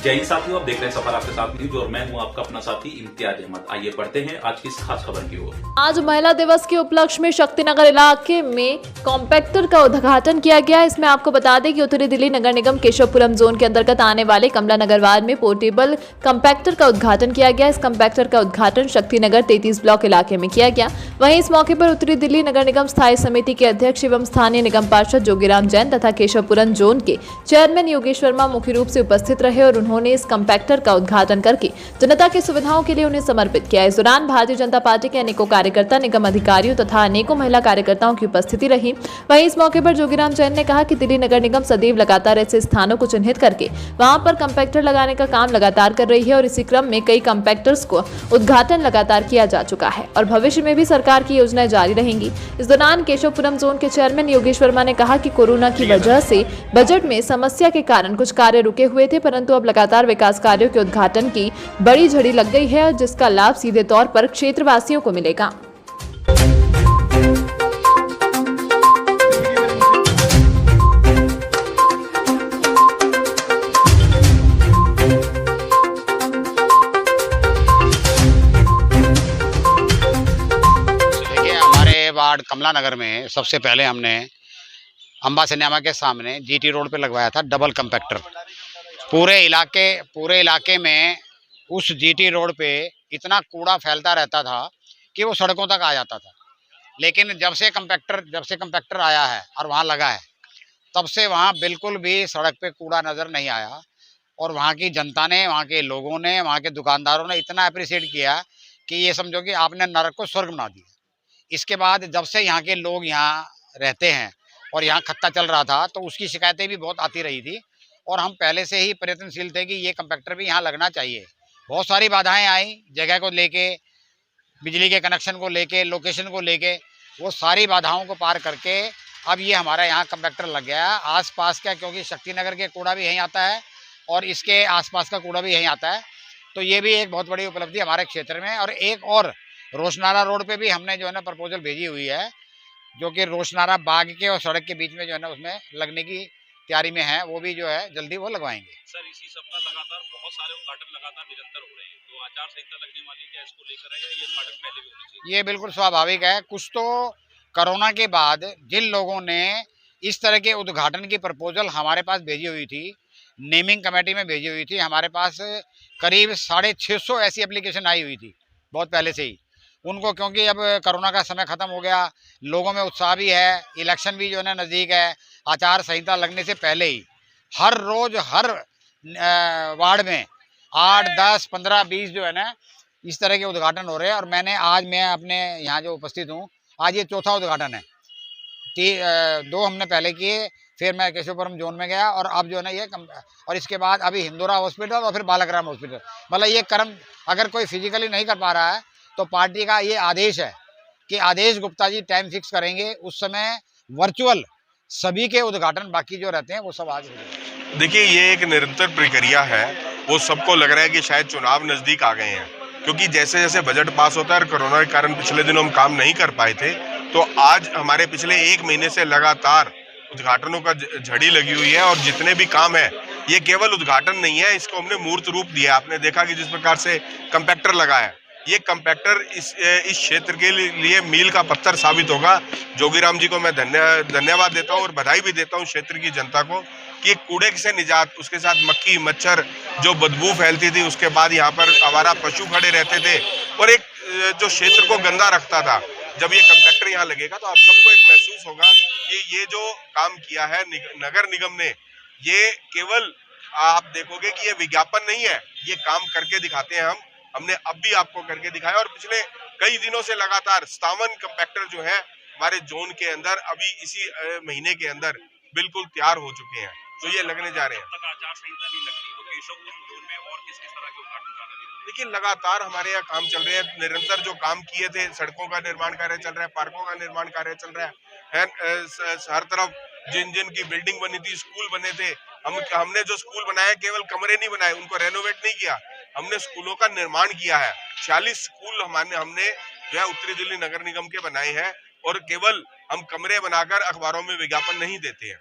जय हिंद साथियों, आप देख रहे हैं सफर आपके साथ न्यूज और मैं हूं आपका अपना साथी इम्तियाज अहमद। आइए बढ़ते हैं आज की इस खास खबर की ओर। आज महिला दिवस के उपलक्ष्य में शक्तिनगर इलाके में कॉम्पैक्टर का उद्घाटन किया गया। इसमें आपको बता दें कि उत्तरी दिल्ली नगर निगम केशवपुरम जोन के अंतर्गत आने वाले कमला नगर वार्ड में पोर्टेबल कॉम्पैक्टर का उद्घाटन किया गया। इस कॉम्पैक्टर का उद्घाटन शक्तिनगर 33 ब्लॉक इलाके में किया गया। वहीं इस मौके पर उत्तरी दिल्ली नगर निगम स्थायी समिति के अध्यक्ष एवं स्थानीय निगम पार्षद जोगीराम जैन तथा केशवपुरम जोन के चेयरमैन योगेश वर्मा मुख्य रूप से उपस्थित रहे और उन्होंने इस कॉम्पैक्टर का उद्घाटन करके जनता की सुविधाओं के लिए उन्हें समर्पित किया। इस दौरान भारतीय जनता पार्टी के अनेकों कार्यकर्ता, निगम अधिकारियों तथा अनेकों महिला कार्यकर्ताओं की उपस्थिति रही। वहीं इस मौके पर जोगीराम जैन ने कहा कि दिल्ली नगर निगम सदैव लगातार ऐसे स्थानों को चिन्हित करके वहां पर कॉम्पैक्टर लगाने का काम लगातार कर रही है और इसी क्रम में कई कॉम्पैक्टर्स को उद्घाटन लगातार किया जा चुका है और भविष्य में भी सरकार की योजनाएं जारी रहेंगी। इस दौरान केशवपुरम जोन के चेयरमैन योगेश वर्मा ने कहा कि कोरोना की वजह से बजट में समस्या के कारण कुछ कार्य रुके हुए थे, परंतु अब लगातार विकास कार्यों के उद्घाटन की बड़ी झड़ी लग गई है जिसका लाभ सीधे तौर पर क्षेत्रवासियों को मिलेगा। वार्ड कमला नगर में सबसे पहले हमने अंबा सिनेमा के सामने जीटी रोड पे लगवाया था डबल कॉम्पैक्टर। पूरे इलाके में उस जीटी रोड पे इतना कूड़ा फैलता रहता था कि वो सड़कों तक आ जाता था। लेकिन जब से कॉम्पैक्टर आया है और वहाँ लगा है, तब से वहाँ बिल्कुल भी सड़क पे कूड़ा नज़र नहीं आया और वहाँ की जनता ने, वहाँ के लोगों ने, वहाँ के दुकानदारों ने इतना अप्रिशिएट किया कि ये समझो कि आपने नरक को स्वर्ग बना दिया। इसके बाद जब से यहाँ के लोग यहाँ रहते हैं और यहाँ खत्ता चल रहा था तो उसकी शिकायतें भी बहुत आती रही थी और हम पहले से ही प्रयत्नशील थे कि ये कॉम्पैक्टर भी यहाँ लगना चाहिए। बहुत सारी बाधाएं आई, जगह को लेके, बिजली के कनेक्शन को लेके, लोकेशन को लेके, वो सारी बाधाओं को पार करके अब ये हमारा यहाँ कॉम्पैक्टर लग गया है। आसपास का, क्योंकि शक्तिनगर के कूड़ा भी यहीं आता है और इसके आसपास का कूड़ा भी यहीं आता है, तो ये भी एक बहुत बड़ी उपलब्धि हमारे क्षेत्र में। और एक और रोशनारा रोड पे भी हमने जो है ना प्रपोजल भेजी हुई है, जो कि रोशनारा बाग के और सड़क के बीच में जो है ना उसमें लगने की तैयारी में है। वो भी जो है जल्दी वो लगवाएंगे। सर, इसी सप्ताह लगातार बहुत सारे उद्घाटन लगातार निरंतर हो रहे हैं, तो आचार संहिता लगने वाली क्या इसको लेकर है या ये उद्घाटन पहले भी होना चाहिए? ये बिल्कुल स्वाभाविक है। कुछ तो कोरोना के बाद जिन लोगों ने इस तरह के उद्घाटन की प्रपोजल हमारे पास भेजी हुई थी, नेमिंग कमेटी में भेजी हुई थी, हमारे पास करीब 650 ऐसी एप्लीकेशन आई हुई थी बहुत पहले से ही। उनको, क्योंकि अब कोरोना का समय ख़त्म हो गया, लोगों में उत्साह भी है, इलेक्शन भी जो है ना नज़दीक है, आचार संहिता लगने से पहले ही हर रोज़ हर वार्ड में 8, 10, 15, 20 जो है ना इस तरह के उद्घाटन हो रहे हैं। और मैं अपने यहाँ जो उपस्थित हूँ, आज ये चौथा उद्घाटन है। 2 हमने पहले किए, फिर मैं केशवपुरम जोन में गया और अब जो है ना ये और इसके बाद अभी हिंदोरा हॉस्पिटल और फिर बालकराम हॉस्पिटल। मतलब ये कर्म अगर कोई फिजिकली नहीं कर पा रहा है तो पार्टी का ये आदेश है कि आदेश गुप्ता जी टाइम फिक्स करेंगे, उस समय वर्चुअल सभी के उद्घाटन बाकी जो रहते हैं वो सब आज हो जाएंगे। देखिए, ये एक निरंतर प्रक्रिया है। वो सबको लग रहा है कि शायद चुनाव नज़दीक आ गए हैं, क्योंकि जैसे जैसे बजट पास होता है और कोरोना के कारण पिछले दिनों हम काम नहीं कर पाए थे, तो आज हमारे पिछले 1 महीने से लगातार उद्घाटनों का झड़ी लगी हुई है। और जितने भी काम है, ये केवल उद्घाटन नहीं है, इसको हमने मूर्त रूप दिया। आपने देखा कि जिस प्रकार से कॉम्पैक्टर लगा है, ये कॉम्पैक्टर इस क्षेत्र के लिए मील का पत्थर साबित होगा। जोगीराम जी को मैं धन्यवाद देता हूँ और बधाई भी देता हूँ क्षेत्र की जनता को कि कूड़े से निजात, उसके साथ मक्खी मच्छर जो बदबू फैलती थी, उसके बाद यहाँ पर आवारा पशु खड़े रहते थे और एक जो क्षेत्र को गंदा रखता था, जब ये कॉम्पैक्टर यहाँ लगेगा तो आप सबको एक महसूस होगा कि ये जो काम किया है नगर निगम ने, ये केवल आप देखोगे कि ये विज्ञापन नहीं है, ये काम करके दिखाते हैं। हमने अब भी आपको करके दिखाया और पिछले कई दिनों से लगातार 57 कॉम्पैक्टर जो है हमारे जोन के अंदर अभी इसी महीने के अंदर बिल्कुल तैयार हो चुके हैं, तो ये लगने जा रहे हैं। तक आचार संहिता नहीं लगती तो केशवपुरम जोन में और किस तरह के उद्घाटन कर रहे हैं? देखिए, लगातार हमारे यहाँ काम चल रहे हैं। निरंतर जो काम किए थे, सड़कों का निर्माण कार्य चल रहा है, पार्कों का निर्माण कार्य चल रहा है। हर तरफ जिन जिन की बिल्डिंग बनी थी, स्कूल बने थे, हमने जो स्कूल बनाए केवल कमरे नहीं बनाए, उनको रेनोवेट नहीं किया, हमने स्कूलों का निर्माण किया है। 40 स्कूल हमने जो है उत्तरी दिल्ली नगर निगम के बनाए हैं और केवल हम कमरे बनाकर अखबारों में विज्ञापन नहीं देते हैं।